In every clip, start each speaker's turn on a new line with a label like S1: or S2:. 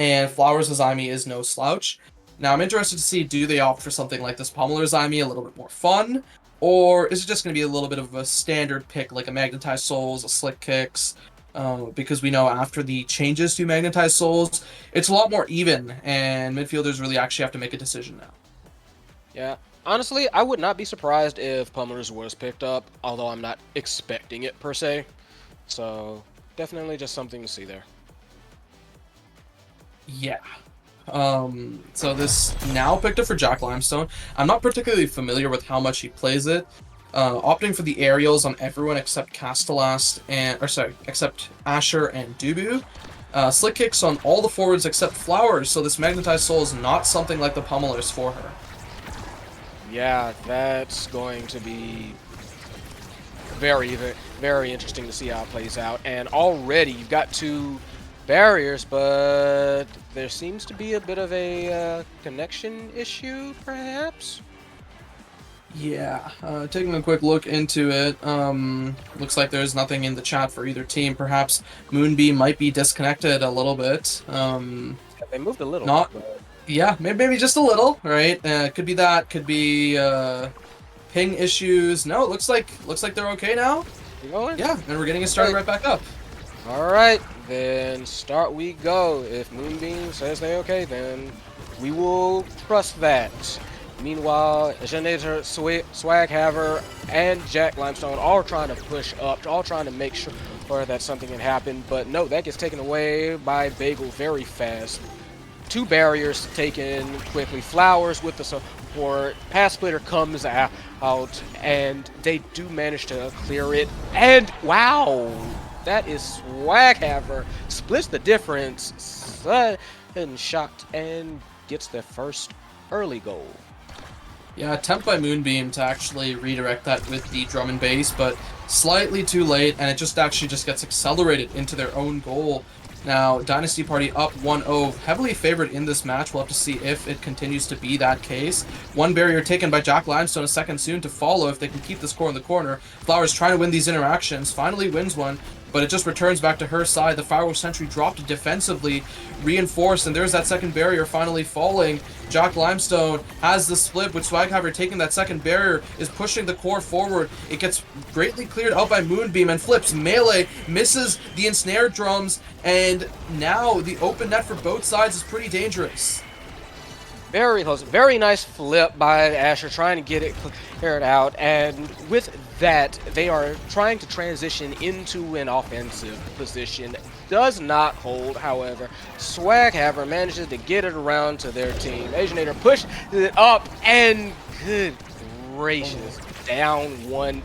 S1: and Flowers' Aimi is no slouch. Now, I'm interested to see, do they opt for something like this Pummeler's Aimi, a little bit more fun, or is it just going to be a little bit of a standard pick, like a Magnetized Souls, a Slick Kicks? Because we know after the changes to Magnetized Souls, it's a lot more even, and midfielders really actually have to make a decision now.
S2: Yeah. Honestly, I would not be surprised if Pummelers was picked up, although I'm not expecting it per se. So, definitely just something to see there.
S1: Yeah. So this now picked up for Jack Limestone. I'm not particularly familiar with how much he plays it. Opting for the aerials on everyone except Castellast except Asher and Dubu. Slick kicks on all the forwards except Flowers, so this Magnetized Soul is not something like the Pummelers for her.
S2: Yeah, that's going to be very, very interesting to see how it plays out. And already you've got 2 barriers, but there seems to be a bit of a connection issue, perhaps?
S1: Yeah, taking a quick look into it, looks like there's nothing in the chat for either team. Perhaps Moonbeam might be disconnected a little bit.
S2: They moved a little.
S1: Not, yeah, maybe just a little, right? Could be that, could be ping issues. No, it looks like they're okay now. Yeah, and we're getting it started right back up.
S2: All right, then start we go. If Moonbeam says they're okay, then we will trust that. Meanwhile, Asiainator, Swaghaver, and Jack Limestone all trying to push up, all trying to make sure that something can happen. But no, that gets taken away by Bagel very fast. 2 barriers taken quickly. Flowers with the support. Pass Splitter comes out, and they do manage to clear it. And wow, that is Swaghaver. Splits the difference. Sudden shot and gets their first early goal.
S1: Yeah, attempt by Moonbeam to actually redirect that with the drum and bass, but slightly too late, and it just gets accelerated into their own goal. Now, Dynasty Party up 1-0, heavily favored in this match. We'll have to see if it continues to be that case. 1 barrier taken by Jack Limestone, a second soon to follow if they can keep the score in the corner. Flowers trying to win these interactions, finally wins one, but it just returns back to her side. The Firewolf Sentry dropped defensively, reinforced, and there's that second barrier finally falling. Jack Limestone has the split with Swaghaver taking that second barrier, is pushing the core forward. It gets greatly cleared out by Moonbeam and flips. Melee misses the ensnare drums, and now the open net for both sides is pretty dangerous.
S2: Very close. Very nice flip by Asher, trying to get it cleared out. And with that, they are trying to transition into an offensive position. Does not hold, however. Swaghaver manages to get it around to their team. Asiainator pushed it up, and good gracious, down 1.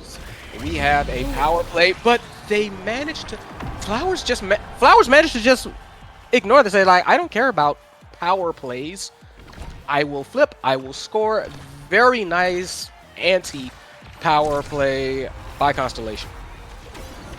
S2: We have a power play, but they managed to... Flowers managed to just ignore this. They're like, I don't care about power plays. I will flip, I will score. Very nice anti-power play by Constellation.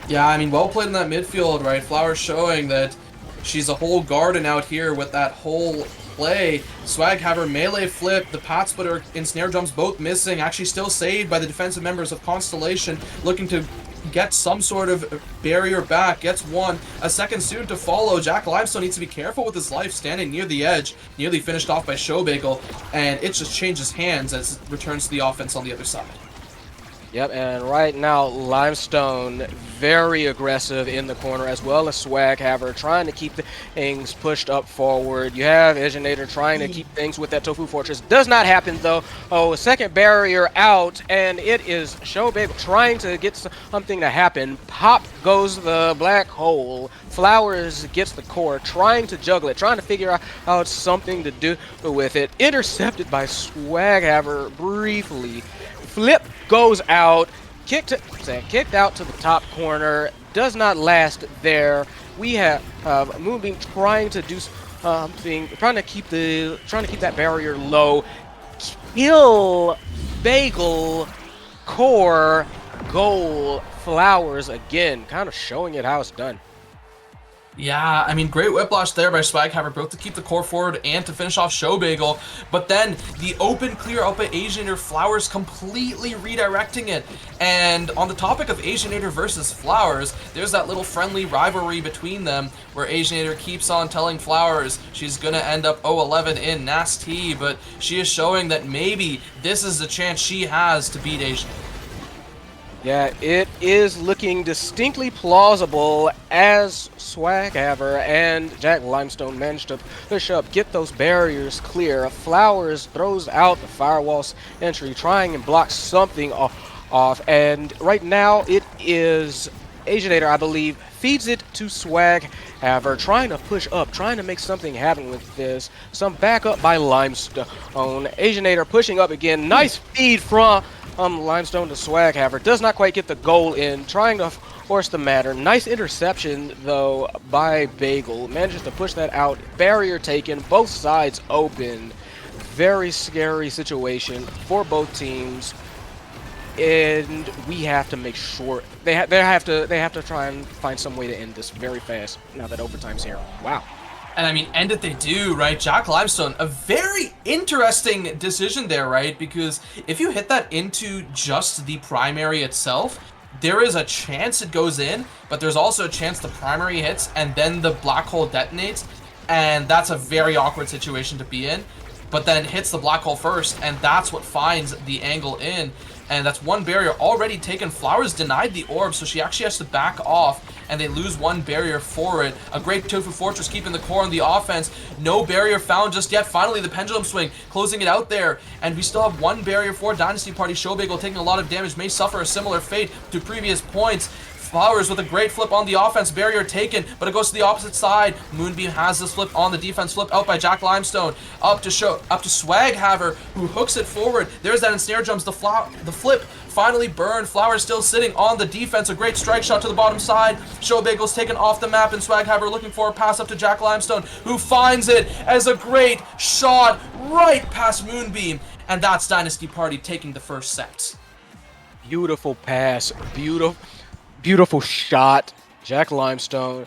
S1: Yeah, I mean, well played in that midfield, right? Flowers showing that she's a whole garden out here with that whole play. Swaghaver melee flip, the pot splitter and snare drums both missing, actually still saved by the defensive members of Constellation, looking to get some sort of barrier back, gets one, a second soon to follow. Jack Limestone needs to be careful with his life, standing near the edge, nearly finished off by Showbagel, and it just changes hands as it returns to the offense on the other side.
S2: Yep, and right now, Limestone very aggressive in the corner, as well as Swaghaver trying to keep things pushed up forward. You have Asiainator trying to keep things with that Tofu Fortress. Does not happen, though. Oh, a second barrier out, and it is Showbagel trying to get something to happen. Pop goes the black hole. Flowers gets the core, trying to juggle it, trying to figure out something to do with it. Intercepted by Swaghaver briefly. Flip goes out, kicked out to the top corner, does not last there. We have Moonbeam trying to do something, trying to keep that barrier low. Kill Bagel, core, goal, Flowers again, kind of showing it how it's done.
S1: Yeah, I mean, great whiplash there by Swaghammer, both to keep the core forward and to finish off Showbagel. But then the open clear out by Asiainator, Flowers completely redirecting it. And on the topic of Asiainator versus Flowers, there's that little friendly rivalry between them where Asiainator keeps on telling Flowers she's gonna end up 0-11 in NAST, but she is showing that maybe this is the chance she has to beat Asiainator.
S2: Yeah, it is looking distinctly plausible as Swaghaver and Jack Limestone managed to push up, get those barriers clear. Flowers throws out the firewall's entry, trying and block something off. And right now it is Asiainator, I believe, feeds it to Swaghaver, trying to push up, trying to make something happen with this. Some backup by Limestone. Asiainator pushing up again. Nice feed from Limestone to Swaghaver. Does not quite get the goal in, trying to force the matter. Nice interception, though, by Bagel. Manages to push that out. Barrier taken, both sides open. Very scary situation for both teams. And we have to make sure they have to try and find some way to end this very fast now that overtime's here. Wow.
S1: And I mean, end it they do, right? Jack Limestone, a very interesting decision there, right? Because if you hit that into just the primary itself, there is a chance it goes in, but there's also a chance the primary hits and then the black hole detonates, and that's a very awkward situation to be in. But then hits the black hole first, and that's what finds the angle in. And that's one barrier already taken. Flowers denied the orb, so she actually has to back off, and they lose one barrier for it. A great Tofu Fortress keeping the core on the offense. No barrier found just yet. Finally, the pendulum swing, closing it out there. And we still have one barrier for Dynasty Party. Showbagel taking a lot of damage, may suffer a similar fate to previous points. Flowers with a great flip on the offense, barrier taken, but it goes to the opposite side. Moonbeam has this flip on the defense, flip out by Jack Limestone, up to Swaghaver, who hooks it forward. There's that ensnare jumps, the flip finally burned. Flowers still sitting on the defense, a great strike shot to the bottom side. Showbagel's taken off the map, and Swaghaver looking for a pass up to Jack Limestone, who finds it as a great shot right past Moonbeam, and that's Dynasty Party taking the first set.
S2: Beautiful pass, beautiful shot. Jack Limestone,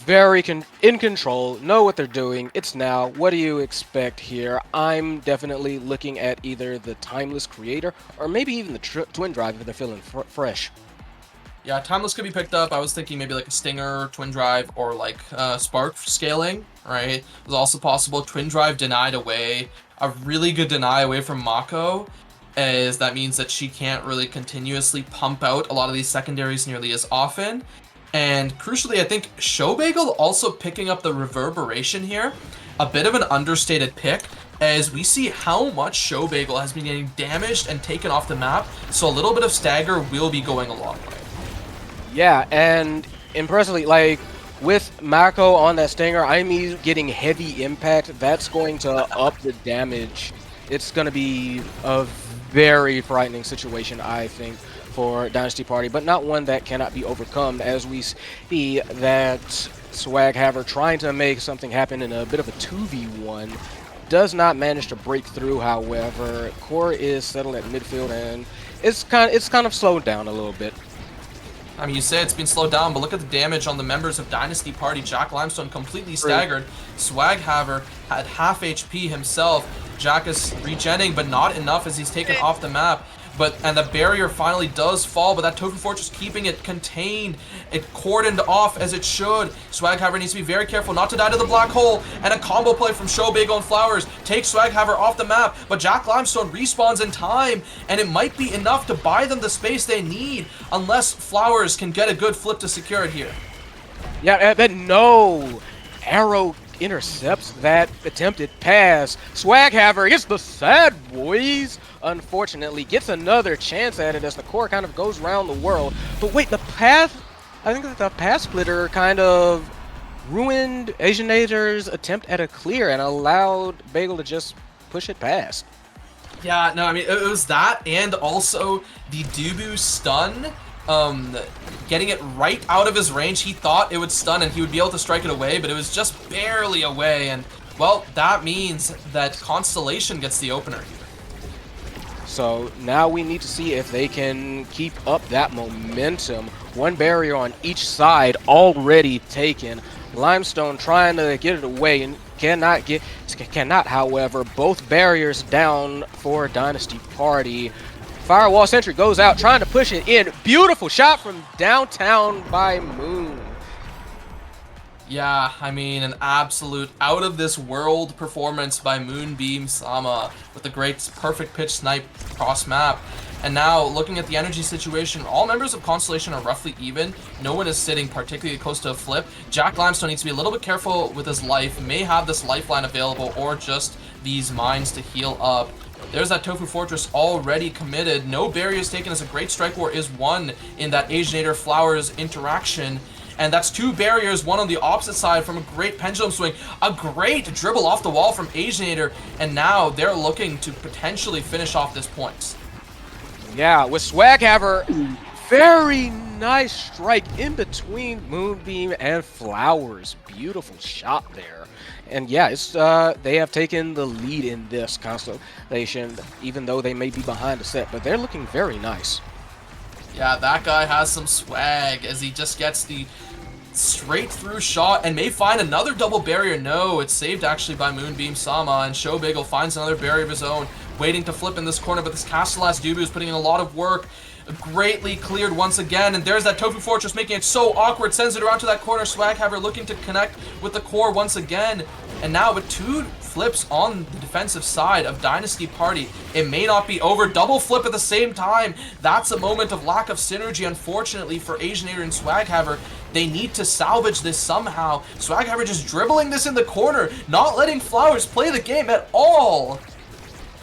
S2: very in control, know what they're doing. It's now. What do you expect here? I'm definitely looking at either the Timeless Creator or maybe even the Twin Drive if they're feeling fresh.
S1: Yeah, Timeless could be picked up. I was thinking maybe like a Stinger, Twin Drive, or like Spark scaling, right? It was also possible. Twin Drive denied away. A really good deny away from Mako, as that means that she can't really continuously pump out a lot of these secondaries nearly as often. And crucially, I think Showbagel also picking up the reverberation here. A bit of an understated pick, as we see how much Showbagel has been getting damaged and taken off the map, so a little bit of stagger will be going a long way.
S2: Yeah, and impressively, like, with Mako on that Stinger, I'm getting heavy impact. That's going to up the damage. It's going to be a very frightening situation, I think, for Dynasty Party, but not one that cannot be overcome, as we see that Swaghaver trying to make something happen in a bit of a 2v1. Does not manage to break through, however. Core is settled at midfield, and it's kind of slowed down a little bit.
S1: I mean, you say it's been slowed down, but look at the damage on the members of Dynasty Party. Jack Limestone completely staggered. Swaghaver had half HP himself. Jack is regenning, but not enough as he's taken off the map. And the barrier finally does fall, but that Tofu Fortress keeping it contained. It cordoned off as it should. Swaghaver needs to be very careful not to die to the black hole. And a combo play from Showbagel and Flowers takes Swaghaver off the map, but Jack Limestone respawns in time, and it might be enough to buy them the space they need, unless Flowers can get a good flip to secure it here.
S2: Yeah, but no! Arrow intercepts that attempted pass. Swaghaver gets the sad boys. Unfortunately, gets another chance at it as the core kind of goes around the world. But wait, the path, I think that the path splitter kind of ruined Asiainator's attempt at a clear and allowed Bagel to just push it past.
S1: Yeah, no, I mean, it was that, and also the Dubu stun, getting it right out of his range. He thought it would stun and he would be able to strike it away, but it was just barely away, and, well, that means that Constellation gets the opener here.
S2: So now we need to see if they can keep up that momentum One barrier on each side already taken. Limestone trying to get it away and cannot, however. Both barriers down for Dynasty Party. Firewall Sentry goes out trying to push it in. Beautiful shot from downtown by Moon.
S1: Yeah, I mean, an absolute out-of-this-world performance by Moonbeam Sama with a great, perfect pitch snipe cross map. And now, looking at the energy situation, all members of Constellation are roughly even. No one is sitting particularly close to a flip. Jack Limestone needs to be a little bit careful with his life, may have this lifeline available or just these mines to heal up. There's that Tofu Fortress already committed. No barriers taken as a great strike war is won in that Asiainator Flowers interaction. And that's 2 barriers, one on the opposite side from a great pendulum swing. A great dribble off the wall from Asiainator. And now they're looking to potentially finish off this point.
S2: Yeah, with Swaghaver, very nice strike in between Moonbeam and Flowers. Beautiful shot there. And yeah, it's they have taken the lead in this Constellation, even though they may be behind a set, but they're looking very nice.
S1: Yeah, that guy has some swag as he just gets the straight through shot and may find another double barrier. No, it's saved actually by Moonbeam Sama, and Showbagel finds another barrier of his own, waiting to flip in this corner, but this Castellas Dubu is putting in a lot of work. Greatly cleared once again, and there's that Tofu Fortress making it so awkward, sends it around to that corner. Swaghaver looking to connect with the core once again, and now with 2 flips on the defensive side of Dynasty Party, it may not be over. Double flip at the same time. That's a moment of lack of synergy, unfortunately, for Asiainator and Swaghaver. They need to salvage this somehow. Swaghaver just dribbling this in the corner, not letting Flowers play the game at all.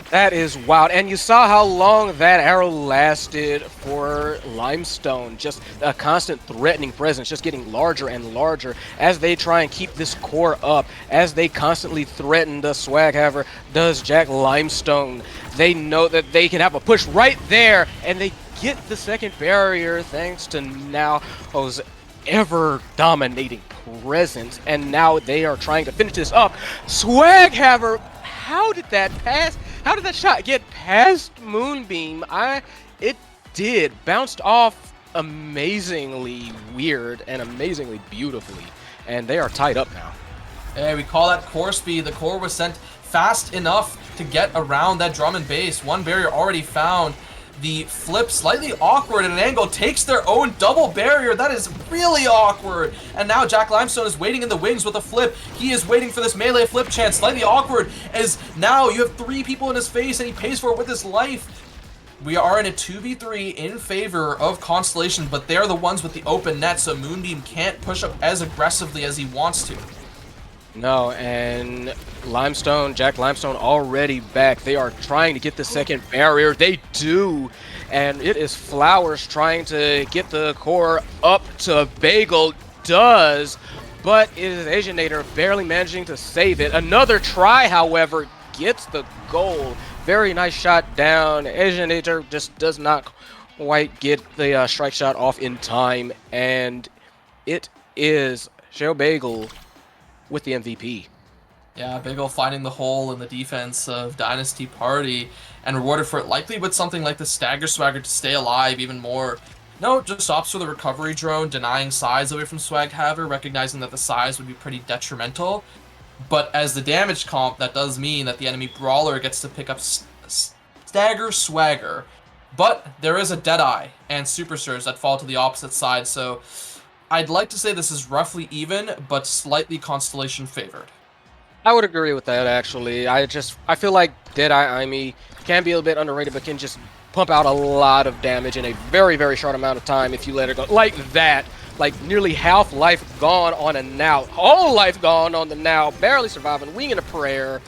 S2: That is wild, and you saw how long that arrow lasted for Limestone. Just a constant threatening presence, just getting larger and larger as they try and keep this core up, as they constantly threaten the Swaghaver does Jack Limestone. They know that they can have a push right there, and they get the second barrier thanks to Nao's ever-dominating presence, and now they are trying to finish this up. Swaghaver, how did that pass? How did that shot get past Moonbeam? It did. Bounced off amazingly weird and amazingly beautifully. And they are tied up now.
S1: Hey, we call that core speed. The core was sent fast enough to get around that drum and bass. One barrier already found. The flip, slightly awkward at an angle, takes their own double barrier. That is really awkward. And now Jack Limestone is waiting in the wings with a flip. He is waiting for this melee flip chance. Slightly awkward as now you have 3 people in his face and he pays for it with his life. We are in a 2v3 in favor of Constellation, but they're the ones with the open net, so Moonbeam can't push up as aggressively as he wants to.
S2: No, and Jack Limestone already back. They are trying to get the second barrier. They do. And it is Flowers trying to get the core up to Bagel. Does. But it is Asiainator barely managing to save it. Another try, however, gets the goal. Very nice shot down. Asiainator just does not quite get the strike shot off in time. And it is Showbagel with the MVP.
S1: Yeah, Bagel finding the hole in the defense of Dynasty Party and rewarded for it, likely with something like the Stagger Swagger to stay alive even more. No, just opts for the recovery drone, denying size away from Swaghaver, recognizing that the size would be pretty detrimental. But as the damage comp, that does mean that the enemy Brawler gets to pick up Stagger Swagger. But there is a Deadeye and Super Surge that fall to the opposite side, so I'd like to say this is roughly even, but slightly Constellation favored.
S2: I would agree with that, actually. I feel like Deadeye Aimi can be a bit underrated, but can just pump out a lot of damage in a very, very short amount of time if you let it go. Like that. Like nearly half life gone on a now. Whole life gone on the now. Barely surviving. Winging a prayer.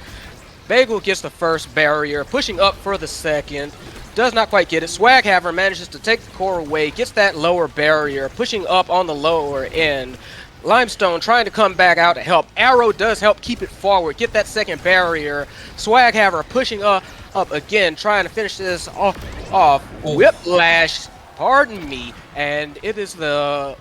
S2: Bagel gets the first barrier. Pushing up for the second. Does not quite get it. Swaghaver manages to take the core away. Gets that lower barrier. Pushing up on the lower end. Limestone trying to come back out to help. Arrow does help keep it forward. Get that second barrier. Swaghaver pushing up again. Trying to finish this off. Whiplash. Pardon me. And it is the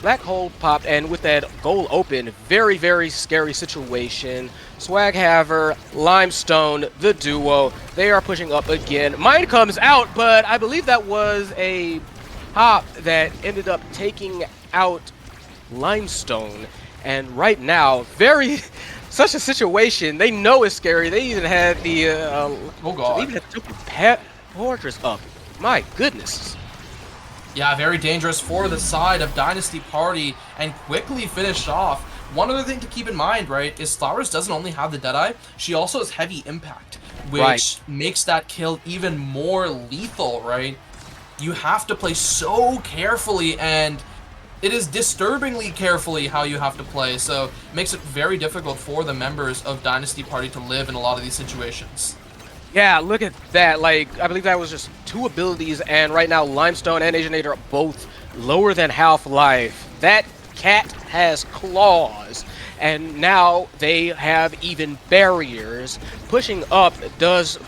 S2: black hole popped. And with that goal open, very, very scary situation. Swaghaver, Limestone, the duo, they are pushing up again. Mine comes out, but I believe that was a top that ended up taking out Limestone. And right now, such a situation, they know it's scary. They even had the,
S1: Oh god.
S2: they even had the pet fortress up. My goodness.
S1: Yeah, very dangerous for the side of Dynasty Party, and quickly finished off. One other thing to keep in mind, right, is Flowers doesn't only have the Deadeye, she also has heavy impact, which makes that kill even more lethal, right? You have to play so carefully, and it is disturbingly carefully how you have to play, so it makes it very difficult for the members of Dynasty Party to live in a lot of these situations.
S2: Yeah, look at that. Like, I believe that was just 2 abilities, and right now Limestone and Asiainator are both lower than half-life. That cat has claws, and now they have even barriers. Pushing up does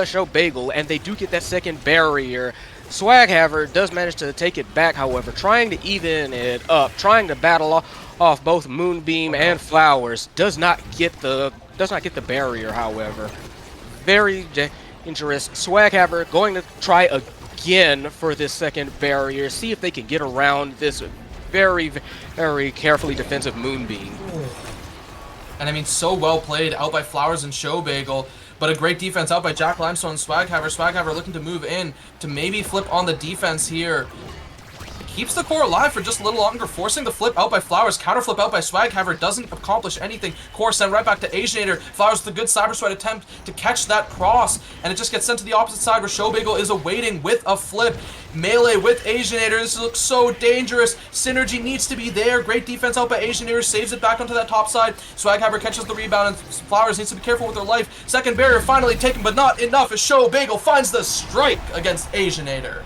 S2: show Bagel, and they do get that second barrier. Swaghaver does manage to take it back, however, trying to even it up, trying to battle off both Moonbeam and Flowers. Does not get the barrier, however. Very dangerous. Swaghaver going to try again for this second barrier, see if they can get around this very, very carefully defensive Moonbeam.
S1: And I mean, so well played out by Flowers and Showbagel, but a great defense out by Jack Limestone and Swaghaver. Swaghaver looking to move in to maybe flip on the defense here. Keeps the core alive for just a little longer, forcing the flip out by Flowers. Counter flip out by Swaghaver doesn't accomplish anything. Core sent right back to Asiainator. Flowers with a good Cyber Swipe attempt to catch that cross, and it just gets sent to the opposite side where Showbagel is awaiting with a flip. Melee with Asiainator. This looks so dangerous. Synergy needs to be there. Great defense out by Asiainator. Saves it back onto that top side. Swaghaver catches the rebound, and Flowers needs to be careful with her life. Second barrier finally taken, but not enough as Showbagel finds the strike against Asiainator.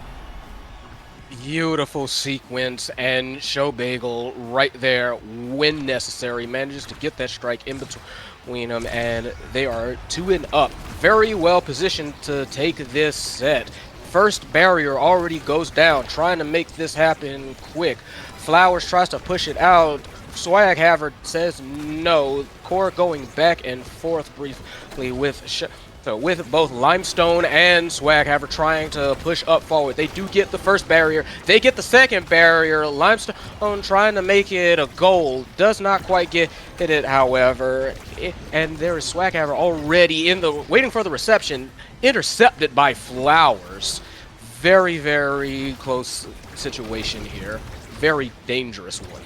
S2: Beautiful sequence, and Showbagel right there, when necessary, manages to get that strike in between them, and they are 2-up. Very well positioned to take this set. First barrier already goes down, trying to make this happen quick. Flowers tries to push it out. Swaghaver says no. Core going back and forth briefly with with both Limestone and Swaghaver trying to push up forward. They do get the first barrier. They get the second barrier. Limestone trying to make it a goal. Does not quite get it, however. And there is Swaghaver already waiting for the reception. Intercepted by Flowers. Very, very close situation here. Very dangerous one.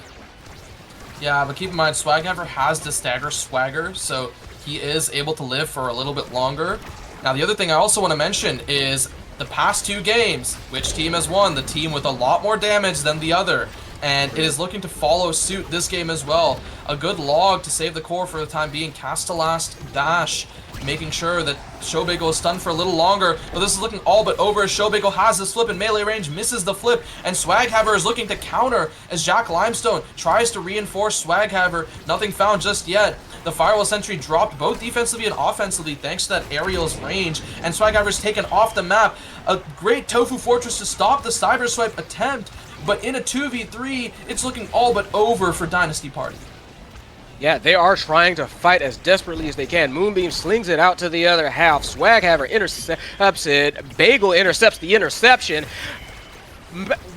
S1: Yeah, but keep in mind, Swaghaver has the stagger swagger, so he is able to live for a little bit longer. Now, the other thing I also want to mention is the past 2 games, which team has won? The team with a lot more damage than the other. And it is looking to follow suit this game as well. A good log to save the core for the time being. Cast-to-last dash, making sure that Showbagel is stunned for a little longer. But this is looking all but over as Showbagel has this flip in melee range, misses the flip, and Swaghaver is looking to counter as Jack Limestone tries to reinforce Swaghaver. Nothing found just yet. The Firewall Sentry dropped both defensively and offensively thanks to that aerial's range, and Swaghaver's taken off the map. A great Tofu Fortress to stop the Cyber Swipe attempt, but in a 2v3, it's looking all but over for Dynasty Party.
S2: Yeah, they are trying to fight as desperately as they can. Moonbeam slings it out to the other half. Swaghaver intercepts it. Bagel intercepts the interception.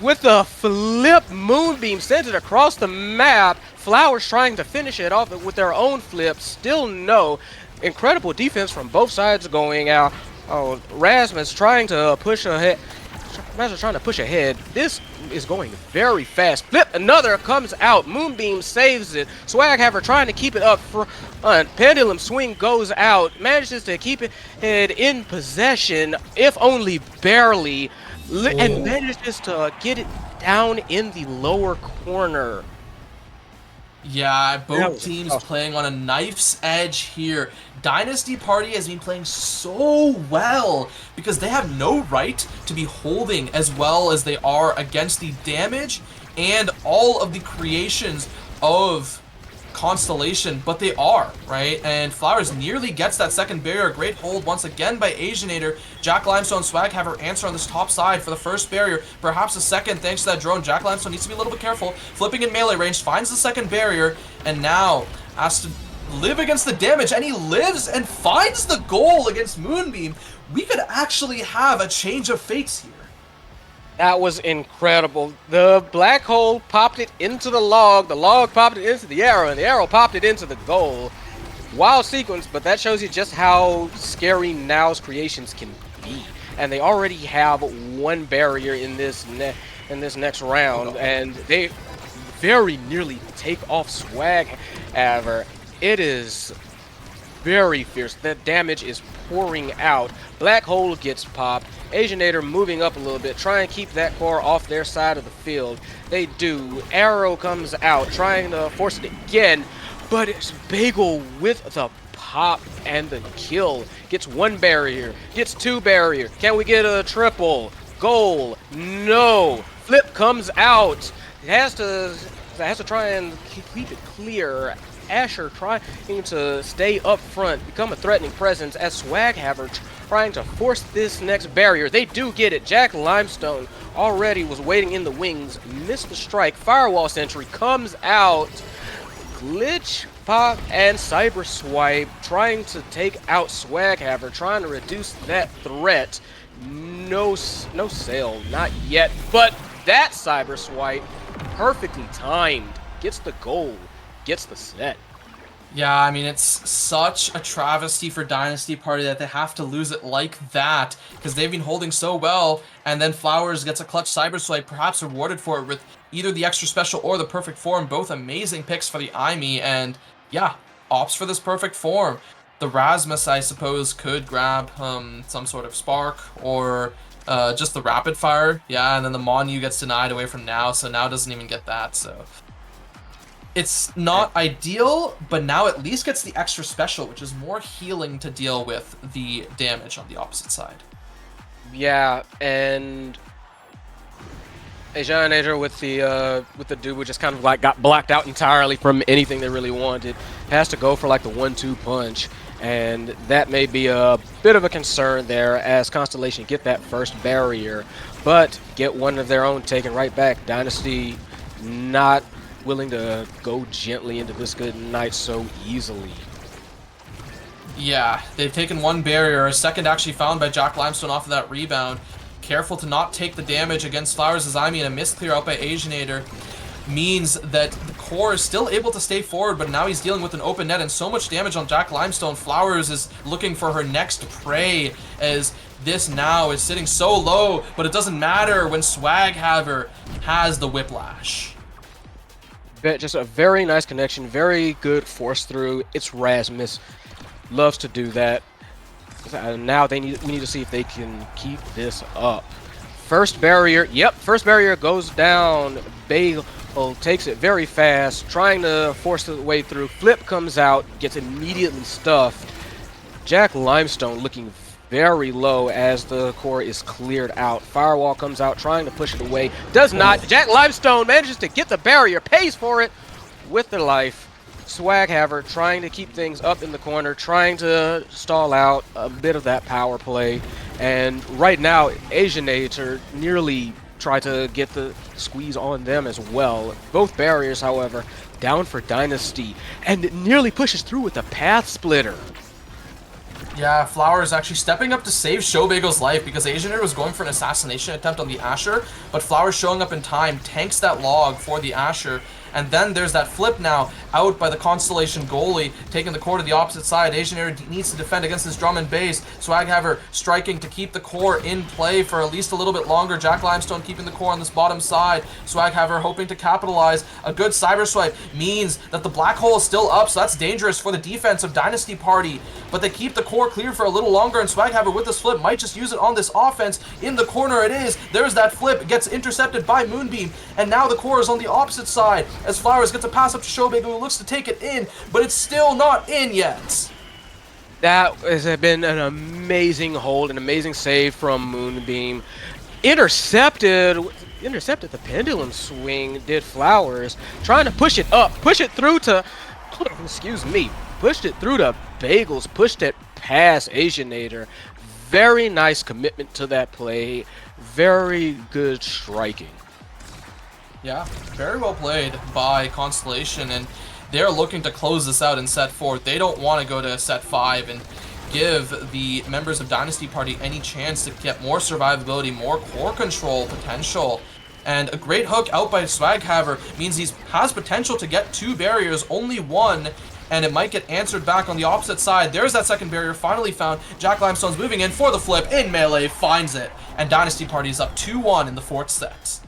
S2: With the flip, Moonbeam sends it across the map. Flowers trying to finish it off with their own flip. Still no. Incredible defense from both sides going out. Oh, Rasmus trying to push ahead. This is going very fast. Flip, another comes out. Moonbeam saves it. Swaghaver trying to keep it up front. Pendulum swing goes out. Manages to keep it in possession, if only barely. And manages to get it down in the lower corner.
S1: Yeah, both teams playing on a knife's edge here. Dynasty Party has been playing so well because they have no right to be holding as well as they are against the damage and all of the creations of Constellation, but they are, right? And Flowers nearly gets that second barrier. Great hold once again by Asiainator. Jack Limestone, Swaghaver answer on this top side for the first barrier. Perhaps a second thanks to that drone. Jack Limestone needs to be a little bit careful. Flipping in melee range, finds the second barrier, and now has to live against the damage, and he lives and finds the goal against Moonbeam. We could actually have a change of fates here.
S2: That was incredible. The black hole popped it into the log popped it into the arrow, and the arrow popped it into the goal. Wild sequence, but that shows you just how scary Now's creations can be. And they already have one barrier in this next round, and they very nearly take off Swag. However, it is very fierce. The damage is pouring out. Black hole gets popped. Asiainator moving up a little bit, trying to keep that core off their side of the field. They do. Arrow comes out, trying to force it again, but it's Bagel with the pop and the kill. Gets one barrier, gets two barrier. Can we get a triple? Goal? No. Flip comes out. It has to try and keep it clear. Asher trying to stay up front, become a threatening presence as Swaghaver trying to force this next barrier. They do get it. Jack Limestone already was waiting in the wings, missed the strike. Firewall Sentry comes out. Glitch, Pop, and Cyber Swipe trying to take out Swaghaver, trying to reduce that threat. No sale, not yet, but that Cyber Swipe, perfectly timed, gets the goal, gets the set.
S1: Yeah, I mean, it's such a travesty for Dynasty Party that they have to lose it like that, because they've been holding so well, and then Flowers gets a clutch Cyber Swipe, perhaps rewarded for it with either the extra special or the perfect form, both amazing picks for the IME, and yeah, opts for this perfect form. The Rasmus, I suppose, could grab some sort of spark, or just the rapid fire, yeah, and then the Monu gets denied away from Now, so Now doesn't even get that, so... It's not ideal, but now at least gets the extra special, which is more healing to deal with the damage on the opposite side.
S2: Yeah, and Asiainator with the dude, which just kind of like got blocked out entirely from anything they really wanted, has to go for like the 1-2 punch, and that may be a bit of a concern there as Constellation get that first barrier, but get one of their own taken right back. Dynasty not willing to go gently into this good night so easily.
S1: Yeah, they've taken one barrier, a second actually found by Jack Limestone off of that rebound. Careful to not take the damage against Flowers' Azami, and a miss clear out by Asiainator means that the core is still able to stay forward, but now he's dealing with an open net and so much damage on Jack Limestone. Flowers is looking for her next prey as this Now is sitting so low, but it doesn't matter when Swaghaver has the whiplash.
S2: Just a very nice connection, very good force through. It's Rasmus, loves to do that. Now we need to see if they can keep this up. First barrier, yep, first barrier goes down. Bagel takes it very fast, trying to force the way through. Flip comes out, gets immediately stuffed. Jack Limestone looking very low as the core is cleared out. Firewall comes out, trying to push it away. Does not. Jack Limestone manages to get the barrier, pays for it with their life. Swaghaver trying to keep things up in the corner, trying to stall out a bit of that power play. And right now, Asiainator nearly tried to get the squeeze on them as well. Both barriers, however, down for Dynasty. And it nearly pushes through with the Path Splitter.
S1: Yeah, Flowers actually stepping up to save Showbagel's life because Asiainator was going for an assassination attempt on the Asher, but Flowers showing up in time tanks that log for the Asher. And then there's that flip now out by the Constellation goalie, taking the core to the opposite side. Asiainator needs to defend against this drum and bass. Swaghaver striking to keep the core in play for at least a little bit longer. Jack Limestone keeping the core on this bottom side. Swaghaver hoping to capitalize. A good cyber swipe means that the black hole is still up, so that's dangerous for the defense of Dynasty Party. But they keep the core clear for a little longer, and Swaghaver with this flip might just use it on this offense. In the corner it is. There's that flip. It gets intercepted by Moonbeam, and now the core is on the opposite side as Flowers gets a pass up to Showbagel, who looks to take it in, but it's still not in yet.
S2: That has been an amazing hold, an amazing save from Moonbeam. Intercepted the pendulum swing, did Flowers. Trying to push it up, push it through to, excuse me, pushed it through to Bagels, pushed it past Asiainator. Very nice commitment to that play. Very good striking.
S1: Yeah, very well played by Constellation, and they're looking to close this out in set 4. They don't want to go to set 5 and give the members of Dynasty Party any chance to get more survivability, more core control potential. And a great hook out by Swaghaver means he has potential to get 2 barriers, only 1, and it might get answered back on the opposite side. There's that second barrier finally found. Jack Limestone's moving in for the flip in melee, finds it, and Dynasty Party is up 2-1 in the 4th set.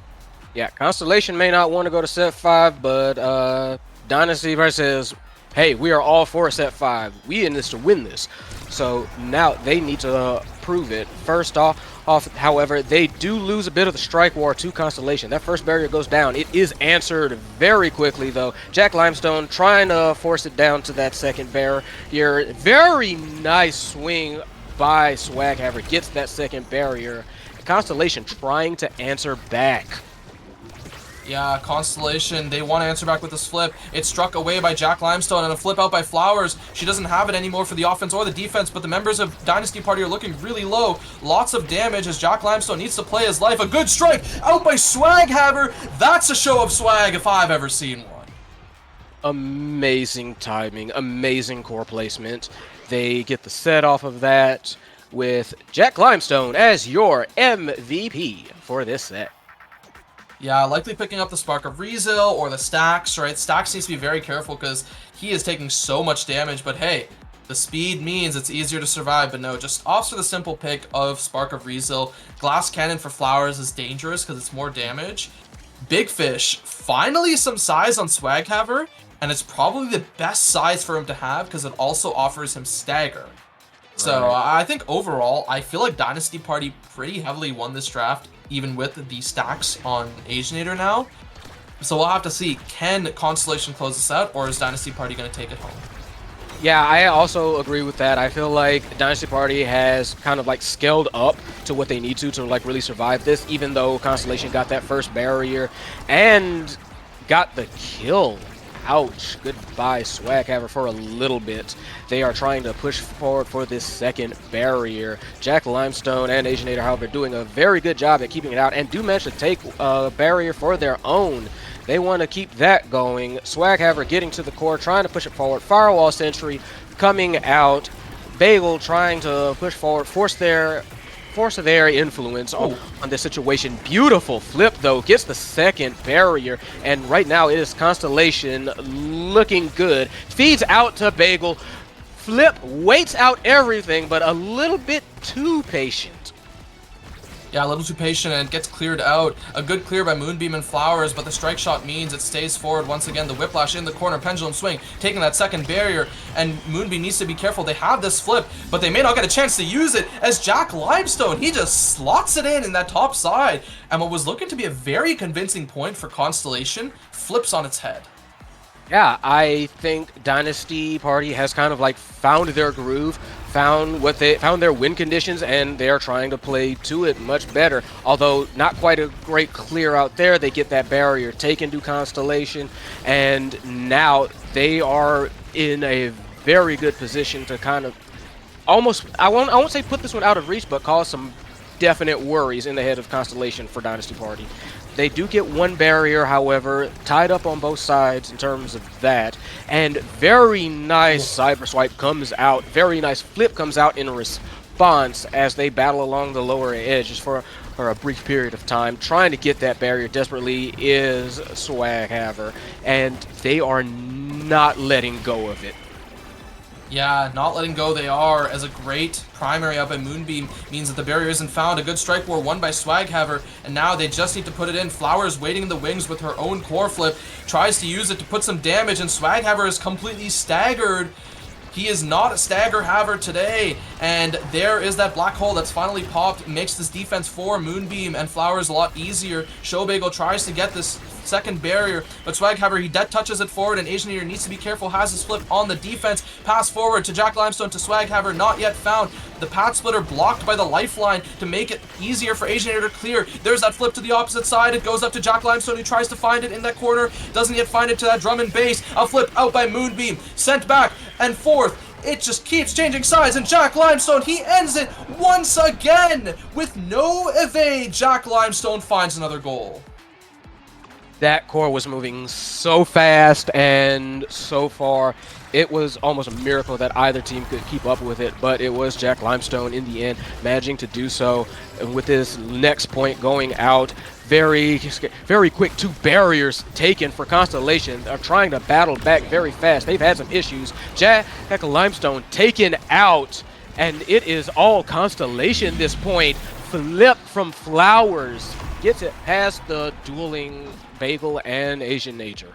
S2: Yeah, Constellation may not want to go to set 5, but Dynasty Party says, hey, we are all for set 5. We in this to win this. So now they need to prove it. First off, however, they do lose a bit of the strike war to Constellation. That first barrier goes down. It is answered very quickly, though. Jack Limestone trying to force it down to that second barrier. Very nice swing by Swaghaver. Gets that second barrier. Constellation trying to answer back.
S1: Yeah, Constellation, they want to answer back with this flip. It's struck away by Jack Limestone and a flip out by Flowers. She doesn't have it anymore for the offense or the defense, but the members of Dynasty Party are looking really low. Lots of damage as Jack Limestone needs to play his life. A good strike out by Swaghaver. That's a show of swag if I've ever seen one.
S2: Amazing timing, amazing core placement. They get the set off of that with Jack Limestone as your MVP for this set.
S1: Yeah, likely picking up the Spark of Rezil or the Stacks, right? Stacks needs to be very careful because he is taking so much damage, but hey, the speed means it's easier to survive, but no, just opts for the simple pick of Spark of Rezil. Glass Cannon for Flowers is dangerous because it's more damage. Big Fish, finally some size on Swaghaver, and it's probably the best size for him to have because it also offers him Stagger. So I think overall, I feel like Dynasty Party pretty heavily won this draft, even with the stacks on Asiainator now. So we'll have to see, can Constellation close this out, or is Dynasty Party going to take it home?
S2: Yeah, I also agree with that. I feel like Dynasty Party has kind of like scaled up to what they need to like really survive this, even though Constellation got that first barrier and got the kill. Ouch. Goodbye, Swaghaver, for a little bit. They are trying to push forward for this second barrier. Jack Limestone and Asiainator, however, doing a very good job at keeping it out and do manage to take a barrier for their own. They want to keep that going. Swaghaver getting to the core, trying to push it forward. Firewall Sentry coming out. Bagel trying to push forward, force their influence on this situation. Beautiful flip, though. Gets the second barrier. And right now it is Constellation looking good. Feeds out to Bagel. Flip waits out everything, but a little bit too patient.
S1: Yeah, a little too patient, and it gets cleared out. A good clear by Moonbeam and Flowers, but the strike shot means it stays forward once again. The Whiplash in the corner, pendulum swing, taking that second barrier, and Moonbeam needs to be careful. They have this flip, but they may not get a chance to use it as Jack Limestone, he just slots it in that top side. And what was looking to be a very convincing point for Constellation flips on its head.
S2: Yeah, I think Dynasty Party has kind of like found their groove, found their win conditions, and they are trying to play to it much better. Although not quite a great clear out there, they get that barrier taken to Constellation, and now they are in a very good position to kind of almost, I won't say put this one out of reach, but cause some definite worries in the head of Constellation for Dynasty Party. They do get one barrier, however, tied up on both sides in terms of that. And very nice cyber swipe comes out. Very nice flip comes out in response as they battle along the lower edges for a brief period of time. Trying to get that barrier desperately is Swaghaver, and they are not letting go of it.
S1: Yeah, not letting go they are, as a great primary out by Moonbeam means that the barrier isn't found. A good strike war won by Swaghaver, and now they just need to put it in. Flowers waiting in the wings with her own core flip, tries to use it to put some damage, and Swaghaver is completely staggered. He is not a stagger haver today, and there is that black hole that's finally popped. Makes this defense for Moonbeam and Flowers a lot easier. Showbagel tries to get this second barrier, but Swaghaver, he dead touches it forward, and Asiainator needs to be careful, has his flip on the defense. Pass forward to Jack Limestone to Swaghaver, not yet found. The path splitter blocked by the lifeline to make it easier for Asiainator to clear. There's that flip to the opposite side. It goes up to Jack Limestone, who tries to find it in that corner. Doesn't yet find it to that drum and bass. A flip out by Moonbeam. Sent back and forth. It just keeps changing sides, and Jack Limestone, he ends it once again. With no evade, Jack Limestone finds another goal.
S2: That core was moving so fast and so far. It was almost a miracle that either team could keep up with it, but it was Jack Limestone in the end managing to do so. And with this next point going out, very quick, 2 barriers taken for Constellation. They're trying to battle back very fast. They've had some issues. Jack Limestone taken out, and it is all Constellation this point. Flip from Flowers gets it past the dueling Bagel and Asiainator.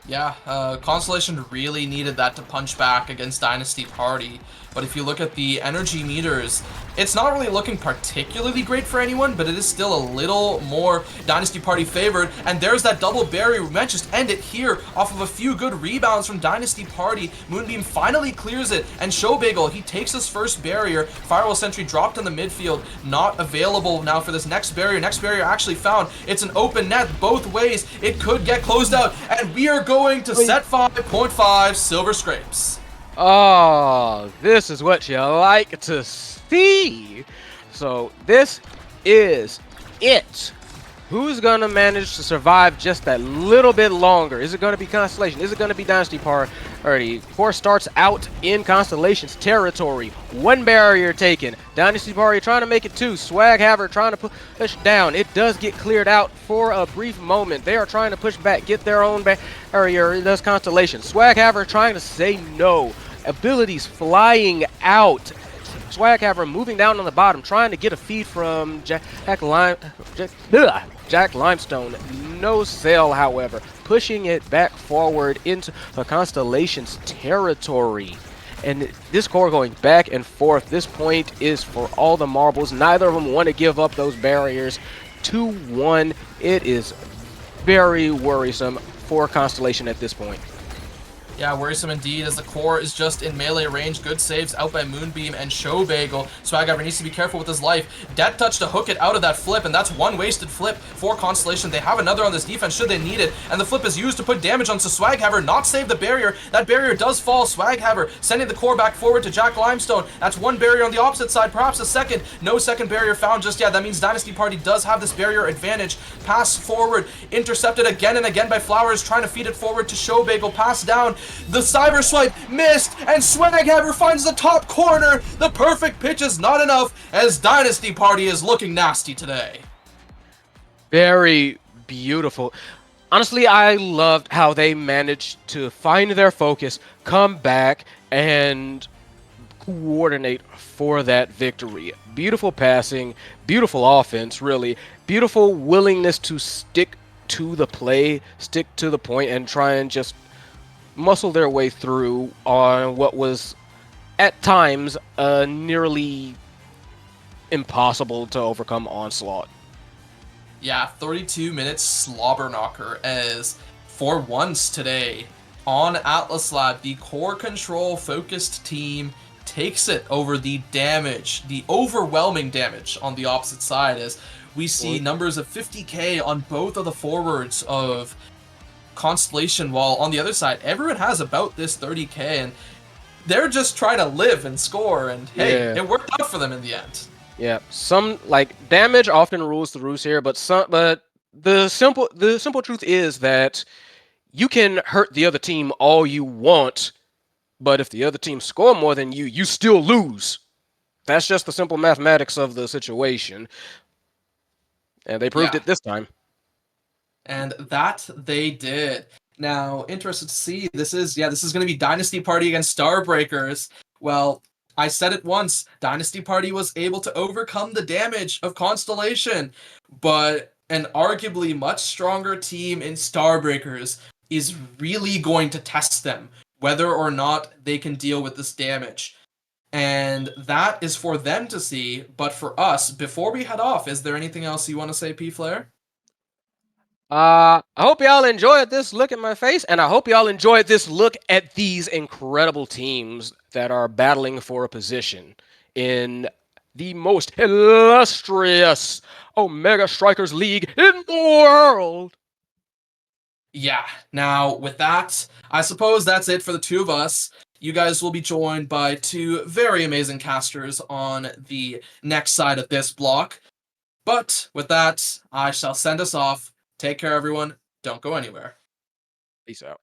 S1: Yeah, Constellation really needed that to punch back against Dynasty Party. But if you look at the energy meters, it's not really looking particularly great for anyone, but it is still a little more Dynasty Party favored. And there's that double barrier. We might just end it here off of a few good rebounds from Dynasty Party. Moonbeam finally clears it, and Showbagel, he takes his first barrier. Firewall Sentry dropped in the midfield, not available now for this next barrier. Next barrier actually found. It's an open net both ways. It could get closed out, and we are going to set 5.5 Silver Scrapes.
S2: Oh, this is what you like to see. So this is it. Who's going to manage to survive just that little bit longer? Is it going to be Constellation? Is it going to be Dynasty Party? Core starts out in Constellation's territory. 1 barrier taken. Dynasty Party trying to make it 2. Swag Haver trying to push down. It does get cleared out for a brief moment. They are trying to push back, get their own barrier. It does Constellation. Swag Haver trying to say no. Abilities flying out. Swag Haver moving down on the bottom, trying to get a feed from Jack Limestone. No sale, however, pushing it back forward into the Constellation's territory. And this core going back and forth. This point is for all the marbles. Neither of them want to give up those barriers. 2-1. It is very worrisome for Constellation at this point.
S1: Yeah, worrisome indeed, as the core is just in melee range. Good saves out by Moonbeam and Showbagel. Swaghaver needs to be careful with his life. Death Touch to hook it out of that flip, and that's 1 wasted flip for Constellation. They have another on this defense should they need it, and the flip is used to put damage on Swaghaver, not save the barrier. That barrier does fall. Swaghaver sending the core back forward to Jack Limestone. That's 1 barrier on the opposite side, perhaps a second. No second barrier found just yet. That means Dynasty Party does have this barrier advantage. Pass forward, intercepted again and again by Flowers, trying to feed it forward to Showbagel. Pass down. The cyber swipe missed, and Swaghaver finds the top corner. The perfect pitch is not enough, as Dynasty Party is looking nasty today.
S2: Very beautiful. Honestly, I loved how they managed to find their focus, come back, and coordinate for that victory. Beautiful passing, beautiful offense, really. Beautiful willingness to stick to the play, stick to the point, and try and just muscle their way through on what was at times nearly impossible to overcome onslaught.
S1: Yeah, 32-minute slobber knocker, as for once today on Atlas Lab, the core control focused team takes it over the damage, the overwhelming damage on the opposite side, as we see numbers of 50k on both of the forwards of Constellation, while on the other side everyone has about this 30k, and they're just trying to live and score, and hey, it worked out for them in the end.
S2: Yeah, some like damage often rules the roost here, but the simple truth is that you can hurt the other team all you want, but if the other team score more than you, you still lose. That's just the simple mathematics of the situation, and they proved it this time.
S1: And that they did. Now, interested to see, this is going to be Dynasty Party against Starbreakers. Well, I said it once, Dynasty Party was able to overcome the damage of Constellation, but an arguably much stronger team in Starbreakers is really going to test them, whether or not they can deal with this damage. And that is for them to see, but for us, before we head off, is there anything else you want to say, P-Flare?
S2: I hope y'all enjoyed this look at my face, and I hope y'all enjoyed this look at these incredible teams that are battling for a position in the most illustrious Omega Strikers League in the world.
S1: Yeah, now with that, I suppose that's it for the two of us. You guys will be joined by 2 very amazing casters on the next side of this block. But with that, I shall send us off. Take care, everyone. Don't go anywhere.
S2: Peace out.